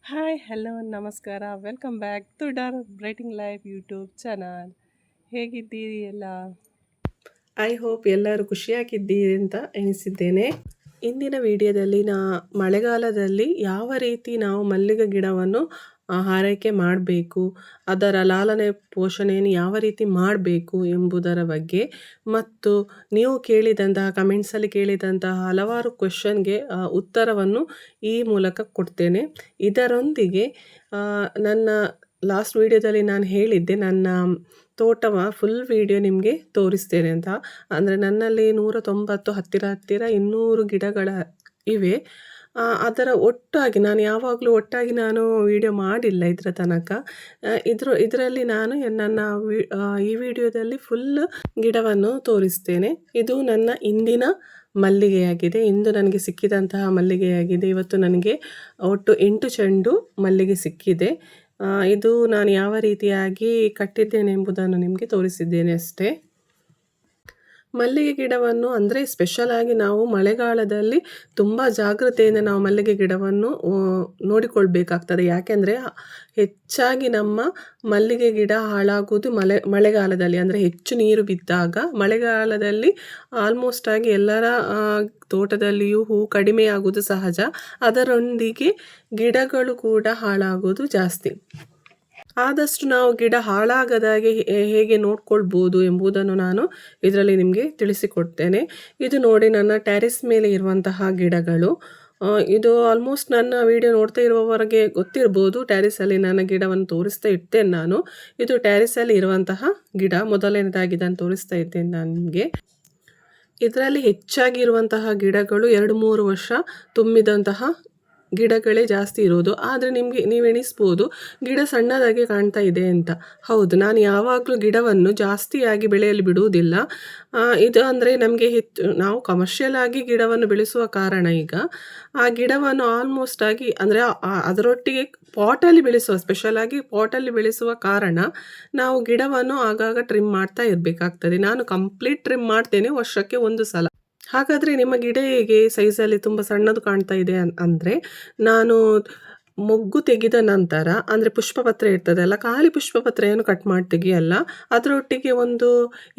Hi hello ನಮಸ್ಕಾರ welcome back to dar brightening life YouTube channel. ಹೇಗಿದ್ದೀರಿ ಎಲ್ಲ? I hope ಎಲ್ಲರೂ ಖುಷಿಯಾಗಿದ್ದೀರಿ ಅಂತ ಎನಿಸಿದ್ದೇನೆ. ಇಂದಿನ ವಿಡಿಯೋದಲ್ಲಿ ಮಳೆಗಾಲದಲ್ಲಿ ಯಾವ ರೀತಿ ನಾವು ಮಲ್ಲಿಗೆ ಗಿಡವನ್ನು ಆರೈಕೆ ಮಾಡಬೇಕು, ಅದರ ಲಾಲನೆ ಪೋಷಣೆಯನ್ನು ಯಾವ ರೀತಿ ಮಾಡಬೇಕು ಎಂಬುದರ ಬಗ್ಗೆ, ಮತ್ತು ನೀವು ಕೇಳಿದಂತಹ ಕಮೆಂಟ್ಸಲ್ಲಿ ಕೇಳಿದಂತಹ ಹಲವಾರು ಕ್ವೆಶನ್ಗೆ ಉತ್ತರವನ್ನು ಈ ಮೂಲಕ ಕೊಡ್ತೇನೆ. ಇದರೊಂದಿಗೆ ನನ್ನ ಲಾಸ್ಟ್ ವಿಡಿಯೋದಲ್ಲಿ ನಾನು ಹೇಳಿದ್ದೆ ನನ್ನ ತೋಟವ ಫುಲ್ ವಿಡಿಯೋ ನಿಮಗೆ ತೋರಿಸ್ತೇನೆ ಅಂತ. ಅಂದರೆ ನನ್ನಲ್ಲಿ 190 ಹತ್ತಿರ 200 ಗಿಡಗಳ ಇವೆ. ಅದರ ಒಟ್ಟಾಗಿ ನಾನು ಯಾವಾಗಲೂ ಒಟ್ಟಾಗಿ ನಾನು ವಿಡಿಯೋ ಮಾಡಿಲ್ಲ ಇದರ ತನಕ. ಇದರಲ್ಲಿ ನಾನು ನನ್ನ ಈ ವಿಡಿಯೋದಲ್ಲಿ ಫುಲ್ ಗಿಡವನ್ನು ತೋರಿಸ್ತೇನೆ. ಇದು ನನ್ನ ಇಂದಿನ ಮಲ್ಲಿಗೆಯಾಗಿದೆ. ಇಂದು ನನಗೆ ಸಿಕ್ಕಿದಂತಹ ಮಲ್ಲಿಗೆಯಾಗಿದೆ. ಇವತ್ತು ನನಗೆ ಒಟ್ಟು 8 ಚೆಂಡು ಮಲ್ಲಿಗೆ ಸಿಕ್ಕಿದೆ. ಇದು ನಾನು ಯಾವ ರೀತಿಯಾಗಿ ಕಟ್ಟಿದ್ದೇನೆ ಎಂಬುದನ್ನು ನಿಮಗೆ ತೋರಿಸಿದ್ದೇನೆ ಅಷ್ಟೇ. ಮಲ್ಲಿಗೆ ಗಿಡವನ್ನು ಅಂದರೆ ಸ್ಪೆಷಲಾಗಿ ನಾವು ಮಳೆಗಾಲದಲ್ಲಿ ತುಂಬ ಜಾಗ್ರತೆಯಿಂದ ನಾವು ಮಲ್ಲಿಗೆ ಗಿಡವನ್ನು ನೋಡಿಕೊಳ್ಬೇಕಾಗ್ತದೆ. ಯಾಕೆಂದರೆ ಹೆಚ್ಚಾಗಿ ನಮ್ಮ ಮಲ್ಲಿಗೆ ಗಿಡ ಹಾಳಾಗುವುದು ಮಳೆಗಾಲದಲ್ಲಿ, ಅಂದರೆ ಹೆಚ್ಚು ನೀರು ಬಿದ್ದಾಗ. ಮಳೆಗಾಲದಲ್ಲಿ ಆಲ್ಮೋಸ್ಟ್ ಆಗಿ ಎಲ್ಲರ ತೋಟದಲ್ಲಿಯೂ ಹೂ ಕಡಿಮೆ ಆಗುವುದು ಸಹಜ. ಅದರೊಂದಿಗೆ ಗಿಡಗಳು ಕೂಡ ಹಾಳಾಗೋದು ಜಾಸ್ತಿ. ಆದಷ್ಟು ನಾವು ಗಿಡ ಹಾಳಾಗದಾಗೆ ಹೇಗೆ ನೋಡ್ಕೊಳ್ಬೋದು ಎಂಬುದನ್ನು ನಾನು ಇದರಲ್ಲಿ ನಿಮಗೆ ತಿಳಿಸಿಕೊಡ್ತೇನೆ. ಇದು ನೋಡಿ ನನ್ನ ಟೆರೆಸ್ ಮೇಲೆ ಇರುವಂತಹ ಗಿಡಗಳು. ಇದು ಆಲ್ಮೋಸ್ಟ್ ನನ್ನ ವಿಡಿಯೋ ನೋಡ್ತಾ ಇರುವವರೆಗೆ ಗೊತ್ತಿರ್ಬೋದು. ಟೆರೆಸಲ್ಲಿ ನನ್ನ ಗಿಡವನ್ನು ತೋರಿಸ್ತಾ ಇರ್ತೇನೆ ನಾನು. ಇದು ಟೆರೆಸಲ್ಲಿ ಇರುವಂತಹ ಗಿಡ, ಮೊದಲನೇದಾಗಿ ನಾನು ತೋರಿಸ್ತಾ ಇದ್ದೇನೆ ನಾನು ನಿಮಗೆ. ಇದರಲ್ಲಿ ಹೆಚ್ಚಾಗಿ ಇರುವಂತಹ ಗಿಡಗಳು 2-3 ವರ್ಷ ತುಂಬಿದಂತಹ ಗಿಡಗಳೇ ಜಾಸ್ತಿ ಇರೋದು. ಆದರೆ ನೀವು ಎಣಿಸ್ಬೋದು ಗಿಡ ಸಣ್ಣದಾಗಿ ಕಾಣ್ತಾ ಇದೆ ಅಂತ. ಹೌದು, ನಾನು ಯಾವಾಗಲೂ ಗಿಡವನ್ನು ಜಾಸ್ತಿಯಾಗಿ ಬೆಳೆಯಲು ಬಿಡುವುದಿಲ್ಲ. ಇದು ಅಂದರೆ ನಮಗೆ ನಾವು ಕಮರ್ಷಿಯಲ್ ಆಗಿ ಗಿಡವನ್ನು ಬೆಳೆಸುವ ಕಾರಣ ಈಗ ಆ ಗಿಡವನ್ನು ಆಲ್ಮೋಸ್ಟ್ ಆಗಿ ಅಂದರೆ ಅದರೊಟ್ಟಿಗೆ ಪಾಟಲ್ಲಿ ಬೆಳೆಸುವ, ಸ್ಪೆಷಲಾಗಿ ಪಾಟಲ್ಲಿ ಬೆಳೆಸುವ ಕಾರಣ ನಾವು ಗಿಡವನ್ನು ಆಗಾಗ ಟ್ರಿಮ್ ಮಾಡ್ತಾ ಇರಬೇಕಾಗ್ತದೆ. ನಾನು ಕಂಪ್ಲೀಟ್ ಟ್ರಿಮ್ ಮಾಡ್ತೇನೆ ವರ್ಷಕ್ಕೆ 1 ಸಲ. ಹಾಗಾದರೆ ನಿಮ್ಮ ಗಿಡ ಹೇಗೆ ಸೈಜಲ್ಲಿ ತುಂಬ ಸಣ್ಣದು ಕಾಣ್ತಾ ಇದೆ ಅಂದರೆ, ನಾನು ಮೊಗ್ಗು ತೆಗೆದ ನಂತರ, ಅಂದರೆ ಪುಷ್ಪಪತ್ರ ಇರ್ತದಲ್ಲ, ಖಾಲಿ ಪುಷ್ಪಪತ್ರೆಯನ್ನು ಕಟ್ ಮಾಡಿ ತೆಗಿಯಲ್ಲ. ಅದರೊಟ್ಟಿಗೆ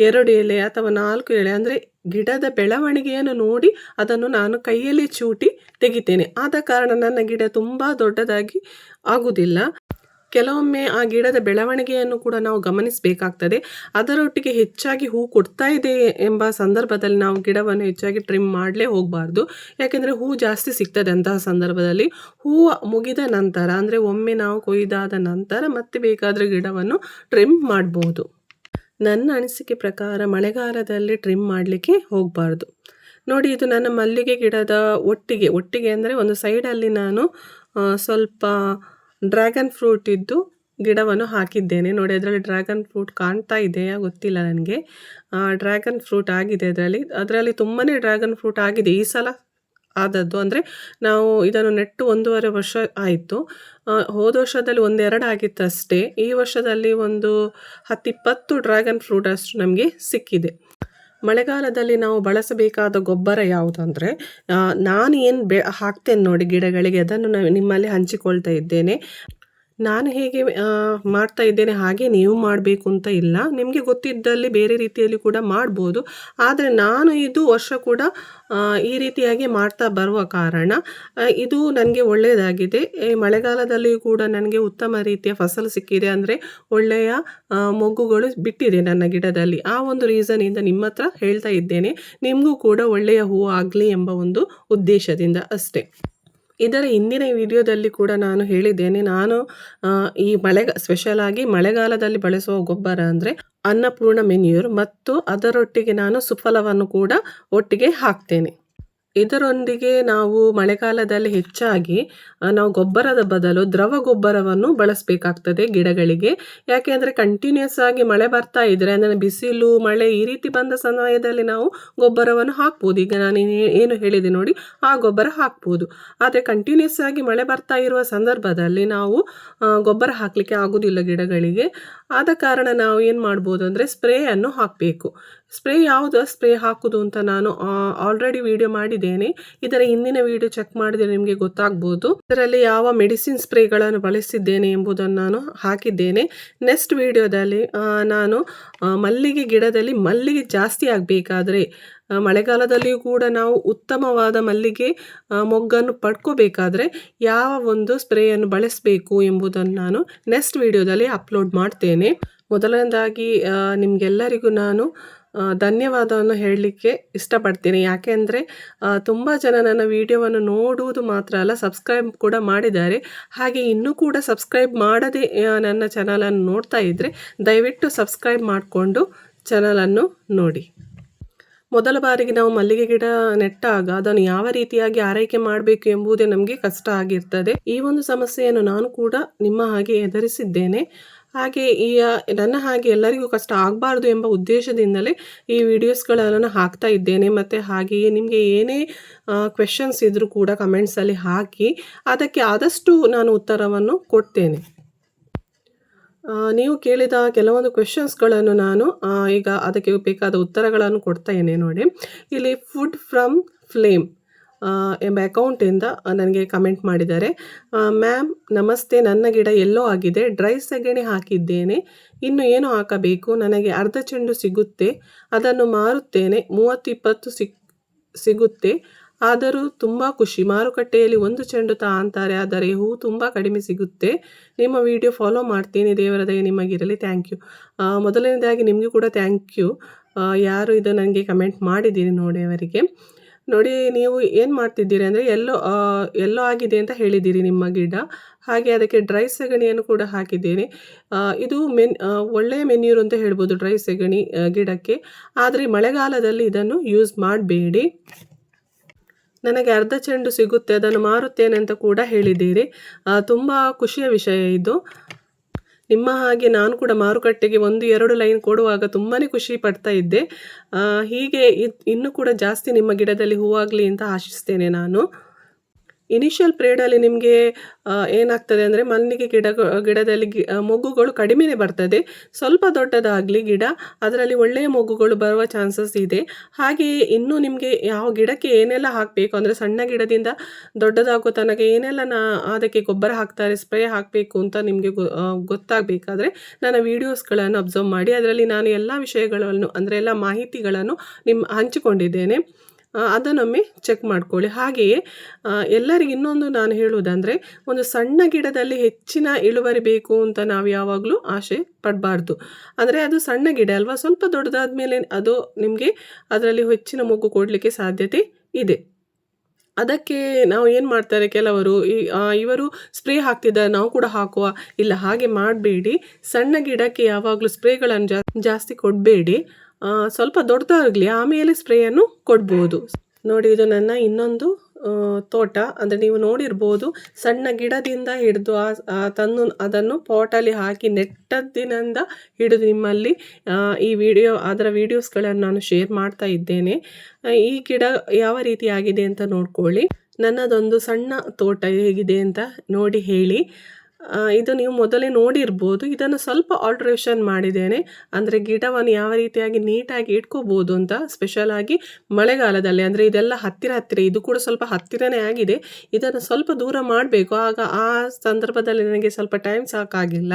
2 ಎಲೆ ಅಥವಾ 4 ಎಲೆ, ಅಂದರೆ ಗಿಡದ ಬೆಳವಣಿಗೆಯನ್ನು ನೋಡಿ ಅದನ್ನು ನಾನು ಕೈಯಲ್ಲಿ ಚೂಟಿ ತೆಗಿತೇನೆ. ಆದ ಕಾರಣ ನನ್ನ ಗಿಡ ತುಂಬ ದೊಡ್ಡದಾಗಿ ಆಗುವುದಿಲ್ಲ. ಕೆಲವೊಮ್ಮೆ ಆ ಗಿಡದ ಬೆಳವಣಿಗೆಯನ್ನು ಕೂಡ ನಾವು ಗಮನಿಸಬೇಕಾಗ್ತದೆ. ಅದರೊಟ್ಟಿಗೆ ಹೆಚ್ಚಾಗಿ ಹೂ ಕೊಡ್ತಾ ಇದೆ ಎಂಬ ಸಂದರ್ಭದಲ್ಲಿ ನಾವು ಗಿಡವನ್ನು ಹೆಚ್ಚಾಗಿ ಟ್ರಿಮ್ ಮಾಡಲೇ ಹೋಗಬಾರ್ದು. ಯಾಕೆಂದರೆ ಹೂ ಜಾಸ್ತಿ ಸಿಗ್ತದೆ ಅಂತಹ ಸಂದರ್ಭದಲ್ಲಿ. ಹೂವು ಮುಗಿದ ನಂತರ, ಅಂದರೆ ಒಮ್ಮೆ ನಾವು ಕೊಯ್ದಾದ ನಂತರ ಮತ್ತೆ ಬೇಕಾದರೆ ಗಿಡವನ್ನು ಟ್ರಿಮ್ ಮಾಡ್ಬೋದು. ನನ್ನ ಅನಿಸಿಕೆ ಪ್ರಕಾರ ಮಳೆಗಾಲದಲ್ಲಿ ಟ್ರಿಮ್ ಮಾಡಲಿಕ್ಕೆ ಹೋಗಬಾರ್ದು. ನೋಡಿ, ಇದು ನನ್ನ ಮಲ್ಲಿಗೆ ಗಿಡದ ಒಟ್ಟಿಗೆ ಅಂದರೆ ಒಂದು ಸೈಡಲ್ಲಿ ನಾನು ಸ್ವಲ್ಪ ಡ್ರ್ಯಾಗನ್ ಫ್ರೂಟ್ ಇದ್ದು ಗಿಡವನ್ನು ಹಾಕಿದ್ದೇನೆ. ನೋಡಿ, ಅದರಲ್ಲಿ ಡ್ರ್ಯಾಗನ್ ಫ್ರೂಟ್ ಕಾಣ್ತಾ ಇದೆಯಾ ಗೊತ್ತಿಲ್ಲ ನನಗೆ. ಡ್ರ್ಯಾಗನ್ ಫ್ರೂಟ್ ಆಗಿದೆ ಅದರಲ್ಲಿ ತುಂಬಾ ಡ್ರ್ಯಾಗನ್ ಫ್ರೂಟ್ ಆಗಿದೆ ಈ ಸಲ ಆದದ್ದು. ಅಂದರೆ ನಾವು ಇದನ್ನು ನೆಟ್ಟು 1.5 ವರ್ಷ ಆಯಿತು. ಹೋದ ವರ್ಷದಲ್ಲಿ 1-2 ಆಗಿತ್ತು ಅಷ್ಟೇ. ಈ ವರ್ಷದಲ್ಲಿ ಒಂದು 10-20 ಡ್ರ್ಯಾಗನ್ ಫ್ರೂಟ್ ಅಷ್ಟು ನಮಗೆ ಸಿಕ್ಕಿದೆ. ಮಳೆಗಾಲದಲ್ಲಿ ನಾವು ಬಳಸಬೇಕಾದ ಗೊಬ್ಬರ ಯಾವುದಂದರೆ, ನಾನು ಏನು ಹಾಕ್ತೇನೆ ನೋಡಿ ಗಿಡಗಳಿಗೆ, ಅದನ್ನು ನಿಮ್ಮಲ್ಲಿ ಹಂಚಿಕೊಳ್ತಾ ಇದ್ದೇನೆ. ನಾನು ಹೇಗೆ ಮಾಡ್ತಾ ಇದ್ದೇನೆ ಹಾಗೆ ನೀವು ಮಾಡಬೇಕು ಅಂತ ಇಲ್ಲ. ನಿಮಗೆ ಗೊತ್ತಿದ್ದಲ್ಲಿ ಬೇರೆ ರೀತಿಯಲ್ಲಿ ಕೂಡ ಮಾಡ್ಬೋದು. ಆದರೆ ನಾನು ಇದು ವರ್ಷ ಕೂಡ ಈ ರೀತಿಯಾಗಿ ಮಾಡ್ತಾ ಬರುವ ಕಾರಣ ಇದು ನನಗೆ ಒಳ್ಳೆಯದಾಗಿದೆ. ಮಳೆಗಾಲದಲ್ಲಿಯೂ ಕೂಡ ನನಗೆ ಉತ್ತಮ ರೀತಿಯ ಫಸಲು ಸಿಕ್ಕಿದೆ, ಅಂದರೆ ಒಳ್ಳೆಯ ಮೊಗ್ಗುಗಳು ಬಿಟ್ಟಿದೆ ನನ್ನ ಗಿಡದಲ್ಲಿ. ಆ ಒಂದು ರೀಸನಿಂದ ನಿಮ್ಮ ಹತ್ರ ಹೇಳ್ತಾ ಇದ್ದೇನೆ. ನಿಮಗೂ ಕೂಡ ಒಳ್ಳೆಯ ಹೂವು ಆಗಲಿ ಎಂಬ ಒಂದು ಉದ್ದೇಶದಿಂದ ಅಷ್ಟೇ. ಇದರ ಹಿಂದಿನ ವಿಡಿಯೋದಲ್ಲಿ ಕೂಡ ನಾನು ಹೇಳಿದ್ದೇನೆ, ನಾನು ಈ ಸ್ಪೆಷಲಾಗಿ ಮಳೆಗಾಲದಲ್ಲಿ ಬಳಸುವ ಗೊಬ್ಬರ ಅಂದರೆ ಅನ್ನಪೂರ್ಣ ಮೆನ್ಯೂರ್, ಮತ್ತು ಅದರೊಟ್ಟಿಗೆ ನಾನು ಸುಫಲವನ್ನು ಕೂಡ ಒಟ್ಟಿಗೆ ಹಾಕ್ತೇನೆ. ಇದರೊಂದಿಗೆ ನಾವು ಮಳೆಗಾಲದಲ್ಲಿ ಹೆಚ್ಚಾಗಿ ನಾವು ಗೊಬ್ಬರದ ಬದಲು ದ್ರವ ಗೊಬ್ಬರವನ್ನು ಬಳಸಬೇಕಾಗ್ತದೆ ಗಿಡಗಳಿಗೆ. ಯಾಕೆಂದರೆ ಕಂಟಿನ್ಯೂಸ್ ಆಗಿ ಮಳೆ ಬರ್ತಾ ಇದ್ದರೆ, ಅಂದರೆ ಬಿಸಿಲು ಮಳೆ ಈ ರೀತಿ ಬಂದ ಸಮಯದಲ್ಲಿ ನಾವು ಗೊಬ್ಬರವನ್ನು ಹಾಕ್ಬೋದು. ಈಗ ನಾನು ಏನು ಹೇಳಿದೆ ನೋಡಿ, ಆ ಗೊಬ್ಬರ ಹಾಕ್ಬೋದು. ಆದರೆ ಕಂಟಿನ್ಯೂಸ್ ಆಗಿ ಮಳೆ ಬರ್ತಾ ಇರುವ ಸಂದರ್ಭದಲ್ಲಿ ನಾವು ಗೊಬ್ಬರ ಹಾಕಲಿಕ್ಕೆ ಆಗೋದಿಲ್ಲ ಗಿಡಗಳಿಗೆ. ಆದ ಕಾರಣ ನಾವು ಏನು ಮಾಡ್ಬೋದು ಅಂದರೆ ಸ್ಪ್ರೇಯನ್ನು ಹಾಕಬೇಕು. ಸ್ಪ್ರೇ ಯಾವುದು ಸ್ಪ್ರೇ ಹಾಕೋದು ಅಂತ ನಾನು ಆಲ್ರೆಡಿ ವಿಡಿಯೋ ಮಾಡಿದ್ದೇನೆ. ಇದರ ಹಿಂದಿನ ವಿಡಿಯೋ ಚೆಕ್ ಮಾಡಿದರೆ ನಿಮಗೆ ಗೊತ್ತಾಗ್ಬೋದು. ಇದರಲ್ಲಿ ಯಾವ ಮೆಡಿಸಿನ್ ಸ್ಪ್ರೇಗಳನ್ನು ಬಳಸಿದ್ದೇನೆ ಎಂಬುದನ್ನು ನಾನು ಹಾಕಿದ್ದೇನೆ. ನೆಕ್ಸ್ಟ್ ವಿಡಿಯೋದಲ್ಲಿ ನಾನು ಮಲ್ಲಿಗೆ ಗಿಡದಲ್ಲಿ ಮಲ್ಲಿಗೆ ಜಾಸ್ತಿ ಆಗಬೇಕಾದ್ರೆ, ಮಳೆಗಾಲದಲ್ಲಿಯೂ ಕೂಡ ನಾವು ಉತ್ತಮವಾದ ಮಲ್ಲಿಗೆ ಮೊಗ್ಗನ್ನು ಪಡ್ಕೋಬೇಕಾದ್ರೆ ಯಾವ ಒಂದು ಸ್ಪ್ರೇಯನ್ನು ಬಳಸಬೇಕು ಎಂಬುದನ್ನು ನಾನು ನೆಕ್ಸ್ಟ್ ವಿಡಿಯೋದಲ್ಲಿ ಅಪ್ಲೋಡ್ ಮಾಡ್ತೇನೆ. ಮೊದಲನೇದಾಗಿ ನಿಮಗೆಲ್ಲರಿಗೂ ನಾನು ಧನ್ಯವಾದವನ್ನು ಹೇಳಲಿಕ್ಕೆ ಇಷ್ಟಪಡ್ತೀನಿ. ಯಾಕೆಂದರೆ ತುಂಬ ಜನ ನನ್ನ ವಿಡಿಯೋವನ್ನು ನೋಡುವುದು ಮಾತ್ರ ಅಲ್ಲ, ಸಬ್ಸ್ಕ್ರೈಬ್ ಕೂಡ ಮಾಡಿದ್ದಾರೆ. ಹಾಗೆ ಇನ್ನೂ ಕೂಡ ಸಬ್ಸ್ಕ್ರೈಬ್ ಮಾಡದೆ ನನ್ನ ಚಾನಲನ್ನು ನೋಡ್ತಾ ಇದ್ದರೆ ದಯವಿಟ್ಟು ಸಬ್ಸ್ಕ್ರೈಬ್ ಮಾಡಿಕೊಂಡು ಚಾನಲನ್ನು ನೋಡಿ. ಮೊದಲ ಬಾರಿಗೆ ನಾವು ಮಲ್ಲಿಗೆ ಗಿಡ ನೆಟ್ಟಾಗ ಅದನ್ನು ಯಾವ ರೀತಿಯಾಗಿ ಆರೈಕೆ ಮಾಡಬೇಕು ಎಂಬುದೇ ನಮಗೆ ಕಷ್ಟ ಆಗಿರ್ತದೆ. ಈ ಒಂದು ಸಮಸ್ಯೆಯನ್ನು ನಾನು ಕೂಡ ನಿಮ್ಮ ಹಾಗೆ ಎದುರಿಸಿದ್ದೇನೆ. ಹಾಗೆ ನನ್ನ ಹಾಗೆ ಎಲ್ಲರಿಗೂ ಕಷ್ಟ ಆಗಬಾರ್ದು ಎಂಬ ಉದ್ದೇಶದಿಂದಲೇ ಈ ವಿಡಿಯೋಸ್ಗಳನ್ನು ಹಾಕ್ತಾ ಇದ್ದೇನೆ. ಮತ್ತು ಹಾಗೆಯೇ ನಿಮಗೆ ಏನೇ ಕ್ವೆಶನ್ಸ್ ಇದ್ದರೂ ಕೂಡ ಕಮೆಂಟ್ಸಲ್ಲಿ ಹಾಕಿ, ಅದಕ್ಕೆ ಆದಷ್ಟು ನಾನು ಉತ್ತರವನ್ನು ಕೊಡ್ತೇನೆ. ನೀವು ಕೇಳಿದ ಕೆಲವೊಂದು ಕ್ವೆಶನ್ಸ್ಗಳನ್ನು ನಾನು ಈಗ ಅದಕ್ಕೆ ಬೇಕಾದ ಉತ್ತರಗಳನ್ನು ಕೊಡ್ತೇನೆ ನೋಡಿ. ಇಲ್ಲಿ ಫುಡ್ ಫ್ರಮ್ ಫ್ಲೇಮ್ ಎಂಬ ಅಕೌಂಟಿಂದ ನನಗೆ ಕಮೆಂಟ್ ಮಾಡಿದ್ದಾರೆ. ಮ್ಯಾಮ್ ನಮಸ್ತೆ, ನನ್ನ ಗಿಡ ಎಲ್ಲೋ ಆಗಿದೆ, ಡ್ರೈ ಸಗಣಿ ಹಾಕಿದ್ದೇನೆ, ಇನ್ನು ಏನು ಹಾಕಬೇಕು? ನನಗೆ ಅರ್ಧ ಚೆಂಡು ಸಿಗುತ್ತೆ, ಅದನ್ನು ಮಾರುತ್ತೇನೆ, 30-20 ಸಿಗುತ್ತೆ, ಆದರೂ ತುಂಬ ಖುಷಿ. ಮಾರುಕಟ್ಟೆಯಲ್ಲಿ ಒಂದು ಚೆಂಡು ಅಂತಾರೆ, ಆದರೆ ಹೂ ತುಂಬ ಕಡಿಮೆ ಸಿಗುತ್ತೆ. ನಿಮ್ಮ ವಿಡಿಯೋ ಫಾಲೋ ಮಾಡ್ತೀನಿ, ದೇವರ ದಯೆ ನಿಮಗಿರಲಿ, ಥ್ಯಾಂಕ್ ಯು. ಮೊದಲನೇದಾಗಿ ನಿಮಗೂ ಕೂಡ ಥ್ಯಾಂಕ್ ಯು, ಯಾರು ಇದು ನನಗೆ ಕಮೆಂಟ್ ಮಾಡಿದ್ದೀರಿ ನೋಡಿ ಅವರಿಗೆ. ನೋಡಿ, ನೀವು ಏನು ಮಾಡ್ತಿದ್ದೀರಿ ಅಂದರೆ ಎಲ್ಲೋ ಆಗಿದೆ ಅಂತ ಹೇಳಿದ್ದೀರಿ ನಿಮ್ಮ ಗಿಡ. ಹಾಗೆ ಅದಕ್ಕೆ ಡ್ರೈ ಸಗಣಿಯನ್ನು ಕೂಡ ಹಾಕಿದ್ದೇನೆ. ಇದು ಒಳ್ಳೆಯ ಮೆನ್ಯೂರ್ ಅಂತ ಹೇಳ್ಬೋದು ಡ್ರೈ ಸಗಣಿ ಗಿಡಕ್ಕೆ. ಆದರೆ ಮಳೆಗಾಲದಲ್ಲಿ ಇದನ್ನು ಯೂಸ್ ಮಾಡಬೇಡಿ. ನನಗೆ ಅರ್ಧ ಚೆಂಡು ಸಿಗುತ್ತೆ, ಅದನ್ನು ಮಾರುತ್ತೇನೆ ಅಂತ ಕೂಡ ಹೇಳಿದ್ದೀರಿ. ತುಂಬ ಖುಷಿಯ ವಿಷಯ ಇದು. ನಿಮ್ಮ ಹಾಗೆ ನಾನು ಕೂಡ ಮಾರುಕಟ್ಟೆಗೆ 1-2 ಲೈನ್ ಕೊಡುವಾಗ ತುಂಬಾ ಖುಷಿ ಪಡ್ತಾ ಇದ್ದೆ. ಹೀಗೆ ಇನ್ನೂ ಕೂಡ ಜಾಸ್ತಿ ನಿಮ್ಮ ಗಿಡದಲ್ಲಿ ಹೂವಾಗಲಿ ಅಂತ ಆಶಿಸ್ತೇನೆ ನಾನು. ಇನಿಷಿಯಲ್ ಪೀರಿಯಡಲ್ಲಿ ನಿಮಗೆ ಏನಾಗ್ತದೆ ಅಂದರೆ ಮಲ್ಲಿಗೆ ಗಿಡದಲ್ಲಿ ಮೊಗ್ಗುಗಳು ಕಡಿಮೆನೇ ಬರ್ತದೆ. ಸ್ವಲ್ಪ ದೊಡ್ಡದಾಗಲಿ ಗಿಡ, ಅದರಲ್ಲಿ ಒಳ್ಳೆಯ ಮೊಗ್ಗುಗಳು ಬರುವ ಚಾನ್ಸಸ್ ಇದೆ. ಹಾಗೆಯೇ ಇನ್ನೂ ನಿಮಗೆ ಯಾವ ಗಿಡಕ್ಕೆ ಏನೆಲ್ಲ ಹಾಕಬೇಕು ಅಂದರೆ ಸಣ್ಣ ಗಿಡದಿಂದ ದೊಡ್ಡದಾಗೋ ತನಕ ಏನೆಲ್ಲ ಅದಕ್ಕೆ ಗೊಬ್ಬರ ಹಾಕ್ತಾರೆ, ಸ್ಪ್ರೇ ಹಾಕಬೇಕು ಅಂತ ನಿಮಗೆ ಗೊತ್ತಾಗಬೇಕಾದ್ರೆ ನನ್ನ ವೀಡಿಯೋಸ್ಗಳನ್ನು ಅಬ್ಸರ್ವ್ ಮಾಡಿ. ಅದರಲ್ಲಿ ನಾನು ಎಲ್ಲ ವಿಷಯಗಳನ್ನು ಅಂದರೆ ಎಲ್ಲ ಮಾಹಿತಿಗಳನ್ನು ಹಂಚಿಕೊಂಡಿದ್ದೇನೆ. ಅದನ್ನೊಮ್ಮೆ ಚೆಕ್ ಮಾಡ್ಕೊಳ್ಳಿ. ಹಾಗೆಯೇ ಎಲ್ಲರಿಗೂ ಇನ್ನೊಂದು ನಾನು ಹೇಳುವುದಂದರೆ, ಒಂದು ಸಣ್ಣ ಗಿಡದಲ್ಲಿ ಹೆಚ್ಚಿನ ಇಳುವರಿ ಬೇಕು ಅಂತ ನಾವು ಯಾವಾಗಲೂ ಆಸೆ ಪಡಬಾರ್ದು. ಅಂದರೆ ಅದು ಸಣ್ಣ ಗಿಡ ಅಲ್ವಾ, ಸ್ವಲ್ಪ ದೊಡ್ಡದಾದ ಮೇಲೆ ಅದು ನಿಮಗೆ ಅದರಲ್ಲಿ ಹೆಚ್ಚಿನ ಮೊಗ್ಗು ಕೊಡಲಿಕ್ಕೆ ಸಾಧ್ಯತೆ ಇದೆ. ಅದಕ್ಕೆ ನಾವು ಏನು ಮಾಡ್ತಾರೆ ಕೆಲವರು, ಇವರು ಸ್ಪ್ರೇ ಹಾಕ್ತಿದ್ದಾರೆ ನಾವು ಕೂಡ ಹಾಕುವ, ಇಲ್ಲ ಹಾಗೆ ಮಾಡಬೇಡಿ. ಸಣ್ಣ ಗಿಡಕ್ಕೆ ಯಾವಾಗಲೂ ಸ್ಪ್ರೇಗಳನ್ನು ಜಾಸ್ತಿ ಕೊಡಬೇಡಿ. ಸ್ವಲ್ಪ ದೊಡ್ಡದಾಗಲಿ ಆಮೇಲೆ ಸ್ಪ್ರೇಯನ್ನು ಕೊಡ್ಬೋದು. ನೋಡಿ, ಇದು ನನ್ನ ಇನ್ನೊಂದು ತೋಟ. ಅಂದರೆ ನೀವು ನೋಡಿರ್ಬೋದು, ಸಣ್ಣ ಗಿಡದಿಂದ ಹಿಡಿದು ಅದನ್ನು ಪಾಟಲ್ಲಿ ಹಾಕಿ ನೆಟ್ಟದ್ದಿನಿಂದ ಹಿಡಿದು ನಿಮ್ಮಲ್ಲಿ ಅದರ ವಿಡಿಯೋಸ್ಗಳನ್ನು ನಾನು ಶೇರ್ ಮಾಡ್ತಾ ಇದ್ದೇನೆ. ಈ ಗಿಡ ಯಾವ ರೀತಿ ಆಗಿದೆ ಅಂತ ನೋಡ್ಕೊಳ್ಳಿ. ನನ್ನದೊಂದು ಸಣ್ಣ ತೋಟ ಹೇಗಿದೆ ಅಂತ ನೋಡಿ ಹೇಳಿ. ಇದು ನೀವು ಮೊದಲೇ ನೋಡಿರ್ಬೋದು. ಇದನ್ನು ಸ್ವಲ್ಪ ಆಲ್ಟ್ರೇಷನ್ ಮಾಡಿದ್ದೇನೆ, ಅಂದರೆ ಗಿಡವನ್ನು ಯಾವ ರೀತಿಯಾಗಿ ನೀಟಾಗಿ ಇಟ್ಕೋಬೋದು ಅಂತ. ಸ್ಪೆಷಲಾಗಿ ಮಳೆಗಾಲದಲ್ಲಿ, ಅಂದರೆ ಇದೆಲ್ಲ ಹತ್ತಿರ ಇದು ಕೂಡ ಸ್ವಲ್ಪ ಹತ್ತಿರನೇ ಆಗಿದೆ. ಇದನ್ನು ಸ್ವಲ್ಪ ದೂರ ಮಾಡಬೇಕು. ಆಗ ಆ ಸಂದರ್ಭದಲ್ಲಿ ನನಗೆ ಸ್ವಲ್ಪ ಟೈಮ್ ಸಾಕಾಗಿಲ್ಲ,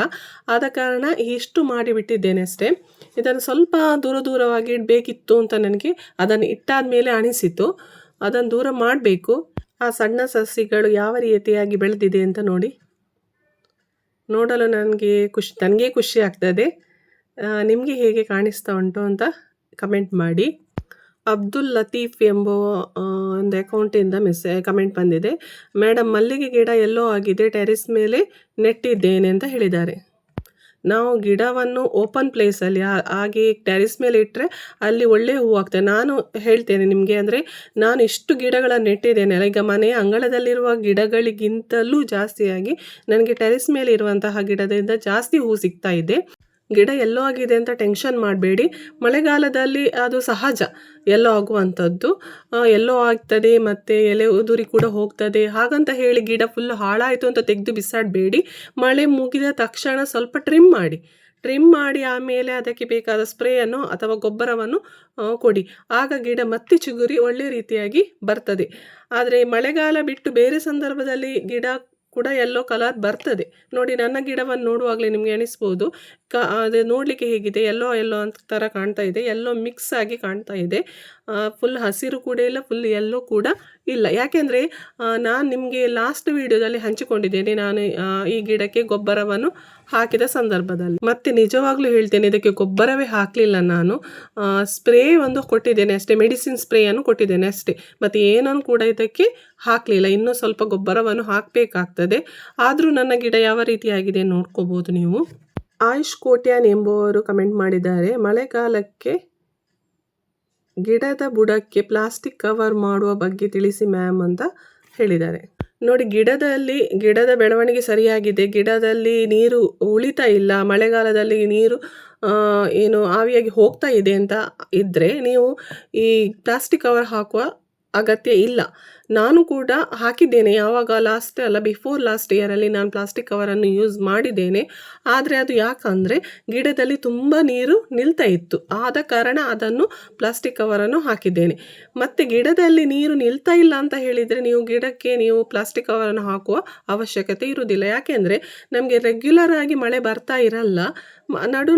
ಆದ ಕಾರಣ ಇಷ್ಟು ಮಾಡಿಬಿಟ್ಟಿದ್ದೇನೆ ಅಷ್ಟೇ. ಇದನ್ನು ಸ್ವಲ್ಪ ದೂರವಾಗಿ ಇಡಬೇಕಿತ್ತು ಅಂತ ನನಗೆ ಅದನ್ನು ಇಟ್ಟಾದ ಮೇಲೆ ಅನಿಸಿತು. ಅದನ್ನು ದೂರ ಮಾಡಬೇಕು. ಆ ಸಣ್ಣ ಸಸಿಗಳು ಯಾವ ರೀತಿಯಾಗಿ ಬೆಳೆದಿದೆ ಅಂತ ನೋಡಲು ನನಗೆ ಖುಷಿ ಆಗ್ತದೆ. ನಿಮಗೆ ಹೇಗೆ ಕಾಣಿಸ್ತಾ ಉಂಟು ಅಂತ ಕಮೆಂಟ್ ಮಾಡಿ. ಅಬ್ದುಲ್ ಲತೀಫ್ ಎಂಬ ಒಂದು ಅಕೌಂಟಿಂದ ಕಮೆಂಟ್ ಬಂದಿದೆ. ಮೇಡಮ್, ಮಲ್ಲಿಗೆ ಗಿಡ ಎಲ್ಲೋ ಆಗಿದೆ, ಟೆರೆಸ್ ಮೇಲೆ ನೆಟ್ಟಿದ್ದೇನೆ ಅಂತ ಹೇಳಿದ್ದಾರೆ. ನಾವು ಗಿಡವನ್ನು ಓಪನ್ ಪ್ಲೇಸಲ್ಲಿ ಹಾಗೆ ಟೆರೆಸ್ ಮೇಲೆ ಇಟ್ಟರೆ ಅಲ್ಲಿ ಒಳ್ಳೆಯ ಹೂ ಆಗ್ತದೆ. ನಾನು ಹೇಳ್ತೇನೆ ನಿಮಗೆ, ಅಂದರೆ ನಾನು ಇಷ್ಟು ಗಿಡಗಳನ್ನು ನೆಟ್ಟಿದ್ದೇನೆ, ಈಗ ಮನೆಯ ಅಂಗಳದಲ್ಲಿರುವ ಗಿಡಗಳಿಗಿಂತಲೂ ಜಾಸ್ತಿಯಾಗಿ ನನಗೆ ಟೆರೆಸ್ ಮೇಲೆ ಇರುವಂತಹ ಗಿಡದಿಂದ ಜಾಸ್ತಿ ಹೂ ಸಿಗ್ತಾ ಇದೆ. ಗಿಡ ಎಲ್ಲೋ ಆಗಿದೆ ಅಂತ ಟೆನ್ಷನ್ ಮಾಡಬೇಡಿ. ಮಳೆಗಾಲದಲ್ಲಿ ಅದು ಸಹಜ ಎಲ್ಲೋ ಆಗುವಂಥದ್ದು. ಎಲ್ಲೋ ಆಗ್ತದೆ ಮತ್ತು ಎಲೆ ಉದುರಿ ಕೂಡ ಹೋಗ್ತದೆ. ಹಾಗಂತ ಹೇಳಿ ಗಿಡ ಫುಲ್ ಹಾಳಾಯಿತು ಅಂತ ತೆಗೆದು ಬಿಸಾಡಬೇಡಿ. ಮಳೆ ಮುಗಿದ ತಕ್ಷಣ ಸ್ವಲ್ಪ ಟ್ರಿಮ್ ಮಾಡಿ. ಟ್ರಿಮ್ ಮಾಡಿ ಆಮೇಲೆ ಅದಕ್ಕೆ ಬೇಕಾದ ಸ್ಪ್ರೇಯನ್ನು ಅಥವಾ ಗೊಬ್ಬರವನ್ನು ಕೊಡಿ. ಆಗ ಗಿಡ ಮತ್ತೆ ಚಿಗುರಿ ಒಳ್ಳೆ ರೀತಿಯಾಗಿ ಬರ್ತದೆ. ಆದರೆ ಮಳೆಗಾಲ ಬಿಟ್ಟು ಬೇರೆ ಸಂದರ್ಭದಲ್ಲಿ ಗಿಡ ಕೂಡ ಯೆಲ್ಲೋ ಕಲರ್ ಬರ್ತದೆ. ನೋಡಿ, ನನ್ನ ಗಿಡವನ್ನು ನೋಡುವಾಗಲೇ ನಿಮಗೆ ಎಣಿಸ್ಬೋದು. ಅದು ನೋಡಲಿಕ್ಕೆ ಹೇಗಿದೆ, ಯೆಲ್ಲೋ ಅಂತ ಥರ ಕಾಣ್ತಾ ಇದೆ, ಯೆಲ್ಲೋ ಮಿಕ್ಸ್ ಆಗಿ ಕಾಣ್ತಾ ಇದೆ. ಫುಲ್ ಹಸಿರು ಕೂಡ ಇಲ್ಲ, ಫುಲ್ ಯೆಲ್ಲೋ ಕೂಡ ಇಲ್ಲ. ಯಾಕೆಂದರೆ ನಾನು ನಿಮಗೆ ಲಾಸ್ಟ್ ವಿಡಿಯೋದಲ್ಲಿ ಹಂಚಿಕೊಂಡಿದ್ದೇನೆ ನಾನು ಈ ಗಿಡಕ್ಕೆ ಗೊಬ್ಬರವನ್ನು ಹಾಕಿದ ಸಂದರ್ಭದಲ್ಲಿ. ಮತ್ತು ನಿಜವಾಗ್ಲೂ ಹೇಳ್ತೇನೆ, ಇದಕ್ಕೆ ಗೊಬ್ಬರವೇ ಹಾಕಲಿಲ್ಲ ನಾನು. ಸ್ಪ್ರೇ ಒಂದು ಕೊಟ್ಟಿದ್ದೇನೆ ಅಷ್ಟೇ, ಮೆಡಿಸಿನ್ ಸ್ಪ್ರೇಯನ್ನು ಕೊಟ್ಟಿದ್ದೇನೆ ಅಷ್ಟೇ. ಮತ್ತು ಏನನ್ನು ಕೂಡ ಇದಕ್ಕೆ ಹಾಕಲಿಲ್ಲ. ಇನ್ನೂ ಸ್ವಲ್ಪ ಗೊಬ್ಬರವನ್ನು ಹಾಕಬೇಕಾಗ್ತದೆ. ಆದರೂ ನನ್ನ ಗಿಡ ಯಾವ ರೀತಿಯಾಗಿದೆ ನೋಡ್ಕೋಬೋದು ನೀವು. ಆಯುಷ್ ಕೋಟ್ಯಾನ್ ಎಂಬುವರು ಕಮೆಂಟ್ ಮಾಡಿದ್ದಾರೆ, ಮಳೆಗಾಲಕ್ಕೆ ಗಿಡದ ಬುಡಕ್ಕೆ ಪ್ಲಾಸ್ಟಿಕ್ ಕವರ್ ಮಾಡುವ ಬಗ್ಗೆ ತಿಳಿಸಿ ಮ್ಯಾಮ್ ಅಂತ ಹೇಳಿದ್ದಾರೆ. ನೋಡಿ, ಗಿಡದ ಬೆಳವಣಿಗೆ ಸರಿಯಾಗಿದೆ, ಗಿಡದಲ್ಲಿ ನೀರು ಉಳಿತಾ ಇಲ್ಲ, ಮಳೆಗಾಲದಲ್ಲಿ ನೀರು ಏನು ಆವಿಯಾಗಿ ಹೋಗ್ತಾ ಇದೆ ಅಂತ ಇದ್ದರೆ ನೀವು ಈ ಪ್ಲಾಸ್ಟಿಕ್ ಕವರ್ ಹಾಕುವ ಅಗತ್ಯ ಇಲ್ಲ. ನಾನು ಕೂಡ ಹಾಕಿದ್ದೇನೆ, ಯಾವಾಗ ಬಿಫೋರ್ ಲಾಸ್ಟ್ ಇಯರಲ್ಲಿ ನಾನು ಪ್ಲಾಸ್ಟಿಕ್ ಕವರನ್ನು ಯೂಸ್ ಮಾಡಿದ್ದೇನೆ. ಆದರೆ ಅದು ಯಾಕಂದರೆ ಗಿಡದಲ್ಲಿ ತುಂಬ ನೀರು ನಿಲ್ತಾ ಇತ್ತು, ಆದ ಕಾರಣ ಅದನ್ನು ಪ್ಲಾಸ್ಟಿಕ್ ಕವರನ್ನು ಹಾಕಿದ್ದೇನೆ. ಮತ್ತು ಗಿಡದಲ್ಲಿ ನೀರು ನಿಲ್ತಾ ಇಲ್ಲ ಅಂತ ಹೇಳಿದರೆ ಗಿಡಕ್ಕೆ ನೀವು ಪ್ಲಾಸ್ಟಿಕ್ ಕವರನ್ನು ಹಾಕುವ ಅವಶ್ಯಕತೆ ಇರುವುದಿಲ್ಲ. ಯಾಕೆಂದರೆ ನಮಗೆ ರೆಗ್ಯುಲರ್ ಆಗಿ ಮಳೆ ಬರ್ತಾ ಇರಲ್ಲ,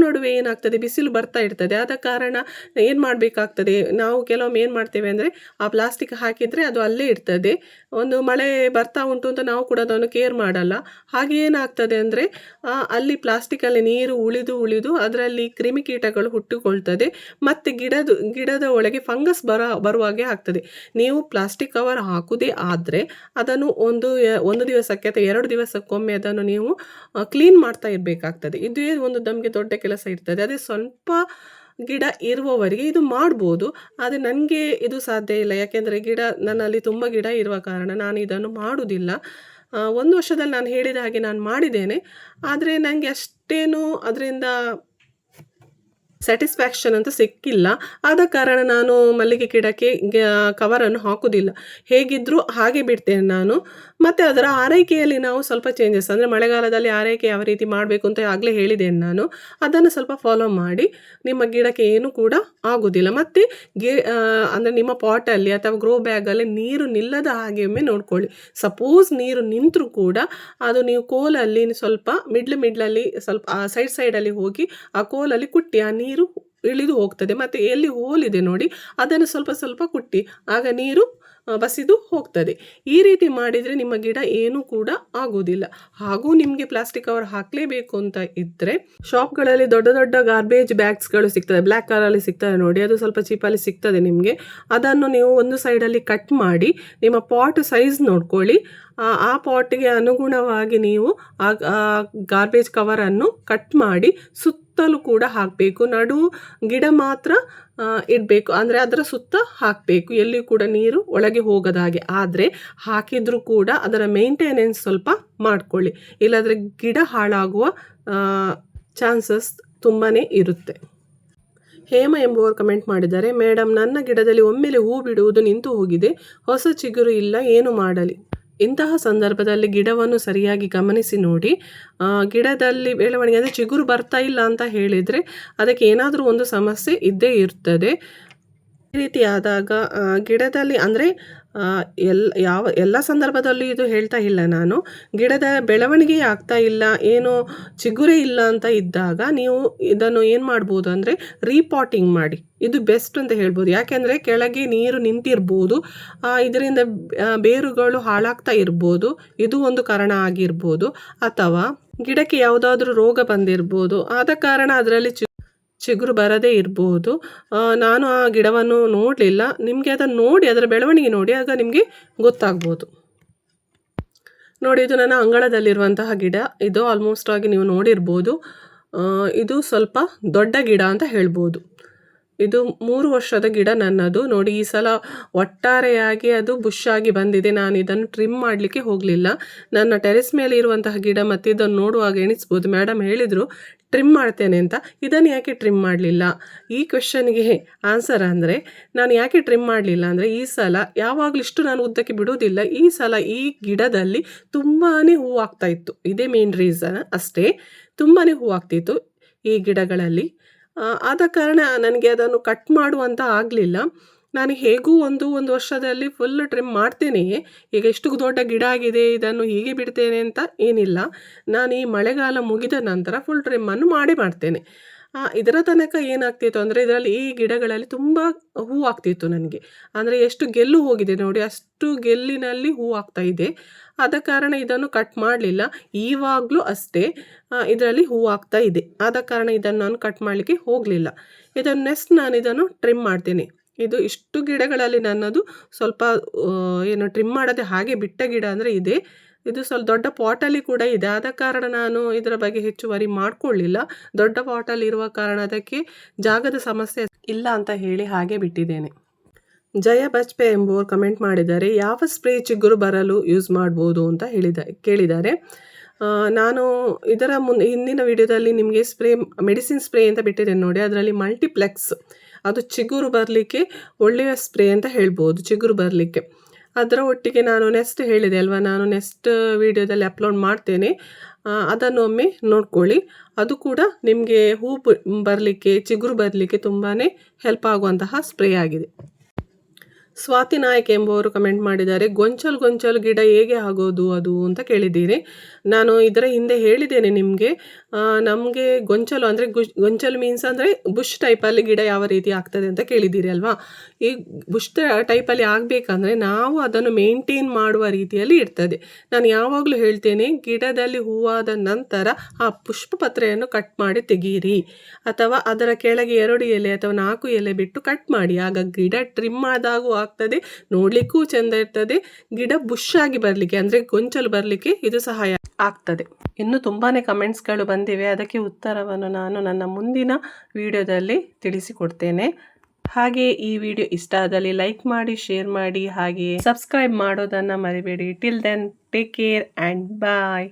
ನಡುವೆ ಏನಾಗ್ತದೆ, ಬಿಸಿಲು ಬರ್ತಾ ಇರ್ತದೆ. ಆದ ಕಾರಣ ಏನು ಮಾಡಬೇಕಾಗ್ತದೆ, ನಾವು ಕೆಲವೊಮ್ಮೆ ಏನು ಮಾಡ್ತೇವೆ ಅಂದರೆ ಆ ಪ್ಲಾಸ್ಟಿಕ್ ಹಾಕಿದರೆ ಅದು ಅಲ್ಲೇ ಇರ್ತದೆ. ಒಂದು ಮಳೆ ಬರ್ತಾ ಉಂಟು ಅಂತ ನಾವು ಕೂಡ ಅದನ್ನು ಕೇರ್ ಮಾಡಲ್ಲ. ಹಾಗೆ ಏನಾಗ್ತದೆ ಅಂದರೆ ಅಲ್ಲಿ ಪ್ಲಾಸ್ಟಿಕಲ್ಲಿ ನೀರು ಉಳಿದು ಅದರಲ್ಲಿ ಕ್ರಿಮಿಕೀಟಗಳು ಹುಟ್ಟಿಕೊಳ್ತದೆ ಮತ್ತು ಗಿಡದ ಒಳಗೆ ಫಂಗಸ್ ಬರುವಾಗೆ ಆಗ್ತದೆ. ನೀವು ಪ್ಲಾಸ್ಟಿಕ್ ಕವರ್ ಹಾಕುವುದೇ ಆದರೆ ಅದನ್ನು ಒಂದು ದಿವಸಕ್ಕೆ ಅಥವಾ 2 ದಿವಸಕ್ಕೊಮ್ಮೆ ಅದನ್ನು ನೀವು ಕ್ಲೀನ್ ಮಾಡ್ತಾ ಇರಬೇಕಾಗ್ತದೆ. ಇದೇ ಒಂದು ನಮಗೆ ದೊಡ್ಡ ಕೆಲಸ ಇರ್ತದೆ. ಅದೇ ಸ್ವಲ್ಪ ಗಿಡ ಇರುವವರಿಗೆ ಇದು ಮಾಡ್ಬೋದು, ಆದರೆ ನನಗೆ ಇದು ಸಾಧ್ಯ ಇಲ್ಲ. ಯಾಕೆಂದರೆ ನನ್ನಲ್ಲಿ ತುಂಬ ಗಿಡ ಇರುವ ಕಾರಣ ನಾನು ಇದನ್ನು ಮಾಡುವುದಿಲ್ಲ. 1 ವರ್ಷದಲ್ಲಿ ನಾನು ಹೇಳಿದ ಹಾಗೆ ನಾನು ಮಾಡಿದ್ದೇನೆ, ಆದರೆ ನನಗೆ ಅಷ್ಟೇನು ಅದರಿಂದ ಸ್ಯಾಟಿಸ್ಫ್ಯಾಕ್ಷನ್ ಅಂತ ಸಿಕ್ಕಿಲ್ಲ. ಆದ ಕಾರಣ ನಾನು ಮಲ್ಲಿಗೆ ಗಿಡಕ್ಕೆ ಕವರನ್ನು ಹಾಕುವುದಿಲ್ಲ, ಹೇಗಿದ್ದರೂ ಹಾಗೆ ಬಿಡ್ತೇನೆ ನಾನು. ಮತ್ತು ಅದರ ಆರೈಕೆಯಲ್ಲಿ ನಾವು ಸ್ವಲ್ಪ ಚೇಂಜಸ್, ಅಂದರೆ ಮಳೆಗಾಲದಲ್ಲಿ ಆರೈಕೆ ಯಾವ ರೀತಿ ಮಾಡಬೇಕು ಅಂತ ಆಗಲೇ ಹೇಳಿದ್ದೇನೆ ನಾನು, ಅದನ್ನು ಸ್ವಲ್ಪ ಫಾಲೋ ಮಾಡಿ ನಿಮ್ಮ ಗಿಡಕ್ಕೆ ಏನು ಕೂಡ ಆಗೋದಿಲ್ಲ. ಮತ್ತು ಅಂದರೆ ನಿಮ್ಮ ಪಾಟಲ್ಲಿ ಅಥವಾ ಗ್ರೋ ಬ್ಯಾಗಲ್ಲಿ ನೀರು ನಿಲ್ಲದ ಹಾಗೆ ಒಮ್ಮೆ ನೋಡ್ಕೊಳ್ಳಿ. ಸಪೋಸ್ ನೀರು ನಿಂತರೂ ಕೂಡ ಅದು ನೀವು ಕೋಲಲ್ಲಿ ಸ್ವಲ್ಪ ಮಿಡ್ಲಲ್ಲಿ ಸ್ವಲ್ಪ ಸೈಡಲ್ಲಿ ಹೋಗಿ ಆ ಕೋಲಲ್ಲಿ ಕುಟ್ಟಿ ಆ ನೀರು ಇಳಿದು ಹೋಗ್ತದೆ. ಮತ್ತು ಎಲ್ಲಿ ಹೋಲಿದೆ ನೋಡಿ ಅದನ್ನು ಸ್ವಲ್ಪ ಕುಟ್ಟಿ, ಆಗ ನೀರು ಬಸಿದು ಹೋಗ್ತದೆ. ಈ ರೀತಿ ಮಾಡಿದರೆ ನಿಮ್ಮ ಗಿಡ ಏನೂ ಕೂಡ ಆಗೋದಿಲ್ಲ. ಹಾಗೂ ನಿಮಗೆ ಪ್ಲಾಸ್ಟಿಕ್ ಕವರ್ ಹಾಕಲೇಬೇಕು ಅಂತ ಇದ್ದರೆ ಶಾಪ್ಗಳಲ್ಲಿ ದೊಡ್ಡ ಗಾರ್ಬೇಜ್ ಬ್ಯಾಗ್ಸ್ಗಳು ಸಿಗ್ತದೆ, ಬ್ಲ್ಯಾಕ್ ಕಲರಲ್ಲಿ ಸಿಗ್ತದೆ ನೋಡಿ, ಅದು ಸ್ವಲ್ಪ ಚೀಪಲ್ಲಿ ಸಿಗ್ತದೆ ನಿಮಗೆ. ಅದನ್ನು ನೀವು ಒಂದು ಸೈಡಲ್ಲಿ ಕಟ್ ಮಾಡಿ ನಿಮ್ಮ ಪಾಟ್ ಸೈಜ್ ನೋಡ್ಕೊಳ್ಳಿ. ಆ ಪಾಟ್ಗೆ ಅನುಗುಣವಾಗಿ ನೀವು ಆ ಗಾರ್ಬೇಜ್ ಕವರನ್ನು ಕಟ್ ಮಾಡಿ ಸುತ್ತಲೂ ಕೂಡ ಹಾಕಬೇಕು. ಗಿಡ ಮಾತ್ರ ಇಡಬೇಕು, ಅಂದರೆ ಅದರ ಸುತ್ತ ಹಾಕಬೇಕು, ಎಲ್ಲಿಯೂ ಕೂಡ ನೀರು ಒಳಗೆ ಹೋಗದ ಹಾಗೆ. ಆದರೆ ಹಾಕಿದರೂ ಕೂಡ ಅದರ ಮೇಂಟೆನೆನ್ಸ್ ಸ್ವಲ್ಪ ಮಾಡಿಕೊಳ್ಳಿ, ಇಲ್ಲಾಂದರೆ ಗಿಡ ಹಾಳಾಗುವ ಚಾನ್ಸಸ್ ತುಂಬಾ ಇರುತ್ತೆ. ಹೇಮ ಎಂಬುವರು ಕಮೆಂಟ್ ಮಾಡಿದ್ದಾರೆ, ಮೇಡಮ್ ನನ್ನ ಗಿಡದಲ್ಲಿ ಒಮ್ಮೆಲೆ ಹೂ ಬಿಡುವುದು ನಿಂತು ಹೋಗಿದೆ, ಹೊಸ ಚಿಗುರು ಇಲ್ಲ, ಏನು ಮಾಡಲಿ? ಇಂತಹ ಸಂದರ್ಭದಲ್ಲಿ ಗಿಡವನ್ನು ಸರಿಯಾಗಿ ಗಮನಿಸಿ ನೋಡಿ. ಗಿಡದಲ್ಲಿ ಬೆಳವಣಿಗೆ ಅಂದರೆ ಚಿಗುರು ಬರ್ತಾ ಇಲ್ಲ ಅಂತ ಹೇಳಿದರೆ ಅದಕ್ಕೆ ಏನಾದರೂ ಒಂದು ಸಮಸ್ಯೆ ಇದ್ದೇ ಇರ್ತದೆ. ಈ ರೀತಿ ಆದಾಗ ಗಿಡದಲ್ಲಿ ಅಂದರೆ ಎಲ್ಲ ಸಂದರ್ಭದಲ್ಲೂ ಇದು ಹೇಳ್ತಾ ಇಲ್ಲ ನಾನು, ಗಿಡದ ಬೆಳವಣಿಗೆ ಆಗ್ತಾ ಇಲ್ಲ, ಏನೋ ಚಿಗುರೇ ಇಲ್ಲ ಅಂತ ಇದ್ದಾಗ ನೀವು ಇದನ್ನು ಏನು ಮಾಡ್ಬೋದು ಅಂದರೆ ರೀಪಾಟಿಂಗ್ ಮಾಡಿ, ಇದು ಬೆಸ್ಟ್ ಅಂತ ಹೇಳ್ಬೋದು. ಯಾಕೆಂದರೆ ಕೆಳಗೆ ನೀರು ನಿಂತಿರ್ಬೋದು, ಇದರಿಂದ ಬೇರುಗಳು ಹಾಳಾಗ್ತಾ ಇರ್ಬೋದು, ಇದು ಒಂದು ಕಾರಣ ಆಗಿರ್ಬೋದು. ಅಥವಾ ಗಿಡಕ್ಕೆ ಯಾವುದಾದ್ರೂ ರೋಗ ಬಂದಿರ್ಬೋದು, ಆದ ಕಾರಣ ಅದರಲ್ಲಿ ಚಿಗುರು ಬರದೇ ಇರ್ಬೋದು. ನಾನು ಆ ಗಿಡವನ್ನು ನೋಡಲಿಲ್ಲ, ನಿಮಗೆ ಅದನ್ನು ನೋಡಿ ಅದರ ಬೆಳವಣಿಗೆ ನೋಡಿ ಆಗ ನಿಮಗೆ ಗೊತ್ತಾಗ್ಬೋದು. ನೋಡಿ, ಇದು ನನ್ನ ಅಂಗಳದಲ್ಲಿರುವಂತಹ ಗಿಡ, ಇದು ಆಲ್ಮೋಸ್ಟ್ ಆಗಿ ನೀವು ನೋಡಿರ್ಬೋದು. ಇದು ಸ್ವಲ್ಪ ದೊಡ್ಡ ಗಿಡ ಅಂತ ಹೇಳ್ಬೋದು. ಇದು 3 ವರ್ಷದ ಗಿಡ ನನ್ನದು. ನೋಡಿ, ಈ ಸಲ ಒಟ್ಟಾರೆಯಾಗಿ ಅದು ಬುಷ್ ಆಗಿ ಬಂದಿದೆ. ನಾನು ಇದನ್ನು ಟ್ರಿಮ್ ಮಾಡಲಿಕ್ಕೆ ಹೋಗಲಿಲ್ಲ. ನನ್ನ ಟೆರೆಸ್ ಮೇಲೆ ಇರುವಂತಹ ಗಿಡ ಮತ್ತು ಇದನ್ನು ನೋಡುವಾಗ ಎಣಿಸ್ಬೋದು, ಮೇಡಮ್ ಹೇಳಿದರು ಟ್ರಿಮ್ ಮಾಡ್ತೇನೆ ಅಂತ, ಇದನ್ನು ಯಾಕೆ ಟ್ರಿಮ್ ಮಾಡಲಿಲ್ಲ? ಈ ಕ್ವೆಶನ್ಗೆ ಆನ್ಸರ್ ಅಂದರೆ ನಾನು ಯಾಕೆ ಟ್ರಿಮ್ ಮಾಡಲಿಲ್ಲ ಅಂದರೆ ಈ ಸಲ ಯಾವಾಗಲೂ ಇಷ್ಟು ನಾನು ಉದ್ದಕ್ಕೆ ಬಿಡೋದಿಲ್ಲ. ಈ ಸಲ ಈ ಗಿಡದಲ್ಲಿ ತುಂಬಾ ಹೂವು ಆಗ್ತಾಯಿತ್ತು, ಇದೇ ಮೇನ್ ರೀಸನ್ ಅಷ್ಟೇ. ತುಂಬಾ ಹೂವು ಆಗ್ತಿತ್ತು. ಈ ಗಿಡಗಳಲ್ಲಿ. ಆದ ಕಾರಣ ನನಗೆ ಅದನ್ನು ಕಟ್ ಮಾಡುವಂತ ಆಗಲಿಲ್ಲ. ನಾನು ಹೇಗೂ ಒಂದು ವರ್ಷದಲ್ಲಿ ಫುಲ್ ಟ್ರಿಮ್ ಮಾಡ್ತೇನೆಯೇ. ಈಗ ಎಷ್ಟು ದೊಡ್ಡ ಗಿಡ ಆಗಿದೆ, ಇದನ್ನು ಹೀಗೆ ಬಿಡ್ತೇನೆ ಅಂತ ಏನಿಲ್ಲ. ನಾನು ಈ ಮಳೆಗಾಲ ಮುಗಿದ ನಂತರ ಫುಲ್ ಟ್ರಿಮ್ಮನ್ನು ಮಾಡ್ತೇನೆ. ಇದರ ತನಕ ಏನಾಗ್ತಿತ್ತು ಅಂದರೆ, ಇದರಲ್ಲಿ ಈ ಗಿಡಗಳಲ್ಲಿ ತುಂಬ ಹೂ ಆಗ್ತಿತ್ತು ನನಗೆ. ಅಂದರೆ ಎಷ್ಟು ಗೆಲ್ಲು ಹೋಗಿದೆ ನೋಡಿ, ಅಷ್ಟು ಗೆಲ್ಲಿನಲ್ಲಿ ಹೂ ಆಗ್ತಾ ಇದೆ. ಆದ ಕಾರಣ ಇದನ್ನು ಕಟ್ ಮಾಡಲಿಲ್ಲ. ಈವಾಗಲೂ ಅಷ್ಟೇ ಇದರಲ್ಲಿ ಹೂ ಆಗ್ತಾ ಇದೆ. ಆದ ಕಾರಣ ಇದನ್ನು ನಾನು ಕಟ್ ಮಾಡಲಿಕ್ಕೆ ಹೋಗಲಿಲ್ಲ. ಇದನ್ನು ನೆಕ್ಸ್ಟ್ ನಾನು ಇದನ್ನು ಟ್ರಿಮ್ ಮಾಡ್ತೇನೆ. ಇದು ಇಷ್ಟು ಗಿಡಗಳಲ್ಲಿ ನನ್ನದು ಸ್ವಲ್ಪ ಏನು ಟ್ರಿಮ್ ಮಾಡದೆ ಹಾಗೆ ಬಿಟ್ಟ ಗಿಡ ಅಂದರೆ ಇದೆ. ಇದು ಸ್ವಲ್ಪ ದೊಡ್ಡ ಪಾಟಲ್ಲಿ ಕೂಡ ಇದೆ. ಆದ ಕಾರಣ ನಾನು ಇದರ ಬಗ್ಗೆ ಹೆಚ್ಚು ವರಿ ಮಾಡಿಕೊಳ್ಳಿಲ್ಲ. ದೊಡ್ಡ ಪಾಟಲ್ಲಿ ಇರುವ ಕಾರಣ ಅದಕ್ಕೆ ಜಾಗದ ಸಮಸ್ಯೆ ಇಲ್ಲ ಅಂತ ಹೇಳಿ ಹಾಗೆ ಬಿಟ್ಟಿದ್ದೇನೆ. ಜಯ ಬಜ್ಪೆ ಎಂಬುವರು ಕಮೆಂಟ್ ಮಾಡಿದ್ದಾರೆ, ಯಾವ ಸ್ಪ್ರೇ ಚಿಗುರು ಬರಲು ಯೂಸ್ ಮಾಡ್ಬೋದು ಅಂತ ಕೇಳಿದ್ದಾರೆ. ನಾನು ಇದರ ಹಿಂದಿನ ವಿಡಿಯೋದಲ್ಲಿ ನಿಮಗೆ ಮೆಡಿಸಿನ್ ಸ್ಪ್ರೇ ಅಂತ ಬಿಟ್ಟಿದ್ದೇನೆ ನೋಡಿ. ಅದರಲ್ಲಿ ಮಲ್ಟಿಪ್ಲೆಕ್ಸ್, ಅದು ಚಿಗುರು ಬರಲಿಕ್ಕೆ ಒಳ್ಳೆಯ ಸ್ಪ್ರೇ ಅಂತ ಹೇಳ್ಬೋದು, ಚಿಗುರು ಬರಲಿಕ್ಕೆ. ಅದರ ಒಟ್ಟಿಗೆ ನಾನು ನೆಕ್ಸ್ಟ್ ಹೇಳಿದೆ ಅಲ್ವಾ, ನಾನು ನೆಕ್ಸ್ಟ್ ವಿಡಿಯೋದಲ್ಲಿ ಅಪ್ಲೋಡ್ ಮಾಡ್ತೇನೆ, ಅದನ್ನು ಒಮ್ಮೆ ನೋಡ್ಕೊಳ್ಳಿ. ಅದು ಕೂಡ ನಿಮಗೆ ಹೂ ಬರಲಿಕ್ಕೆ, ಚಿಗುರು ಬರಲಿಕ್ಕೆ ತುಂಬಾ ಹೆಲ್ಪ್ ಆಗುವಂತಹ ಸ್ಪ್ರೇ ಆಗಿದೆ. ಸ್ವಾತಿ ನಾಯಕ್ ಎಂಬುವರು ಕಮೆಂಟ್ ಮಾಡಿದ್ದಾರೆ, ಗೊಂಚಲು ಗಿಡ ಹೇಗೆ ಆಗೋದು ಅದು ಅಂತ ಕೇಳಿದ್ದೀರಿ. ನಾನು ಇದರ ಹಿಂದೆ ಹೇಳಿದ್ದೇನೆ ನಿಮಗೆ. ನಮಗೆ ಗೊಂಚಲು ಅಂದರೆ ಗೊಂಚಲು ಮೀನ್ಸ್ ಅಂದರೆ ಬುಷ್ ಟೈಪಲ್ಲಿ ಗಿಡ ಯಾವ ರೀತಿ ಆಗ್ತದೆ ಅಂತ ಕೇಳಿದ್ದೀರಿ ಅಲ್ವಾ. ಈ ಬುಷ್ ಟೈಪಲ್ಲಿ ಆಗಬೇಕಂದ್ರೆ ನಾವು ಅದನ್ನು ಮೇಂಟೈನ್ ಮಾಡುವ ರೀತಿಯಲ್ಲಿ ಇರ್ತದೆ. ನಾನು ಯಾವಾಗಲೂ ಹೇಳ್ತೇನೆ, ಗಿಡದಲ್ಲಿ ಹೂವಾದ ನಂತರ ಆ ಪುಷ್ಪಪತ್ರೆಯನ್ನು ಕಟ್ ಮಾಡಿ ತೆಗೀರಿ, ಅಥವಾ ಅದರ ಕೆಳಗೆ 2 ಎಲೆ ಅಥವಾ 4 ಎಲೆ ಬಿಟ್ಟು ಕಟ್ ಮಾಡಿ. ಆಗ ಗಿಡ ಟ್ರಿಮ್ ಆದಾಗೂ ಆಗ್ತದೆ, ನೋಡ್ಲಿಕ್ಕೂ ಚೆಂದ ಇರ್ತದೆ. ಗಿಡ ಬುಷ್ ಆಗಿ ಬರಲಿಕ್ಕೆ ಅಂದರೆ ಗೊಂಚಲು ಬರಲಿಕ್ಕೆ ಇದು ಸಹಾಯ ಆಗ್ತದೆ. ಇನ್ನು ತುಂಬಾ ಕಮೆಂಟ್ಸ್ಗಳು ಬಂದಿವೆ. ಅದಕ್ಕೆ ಉತ್ತರವನ್ನು ನಾನು ನನ್ನ ಮುಂದಿನ ವಿಡಿಯೋದಲ್ಲಿ ತಿಳಿಸಿಕೊಡ್ತೇನೆ. ಹಾಗೆ ಈ ವಿಡಿಯೋ ಇಷ್ಟ ಆದಲ್ಲಿ ಲೈಕ್ ಮಾಡಿ, ಶೇರ್ ಮಾಡಿ, ಹಾಗೆ ಸಬ್ಸ್ಕ್ರೈಬ್ ಮಾಡೋದನ್ನು ಮರಿಬೇಡಿ. Till then take care and bye.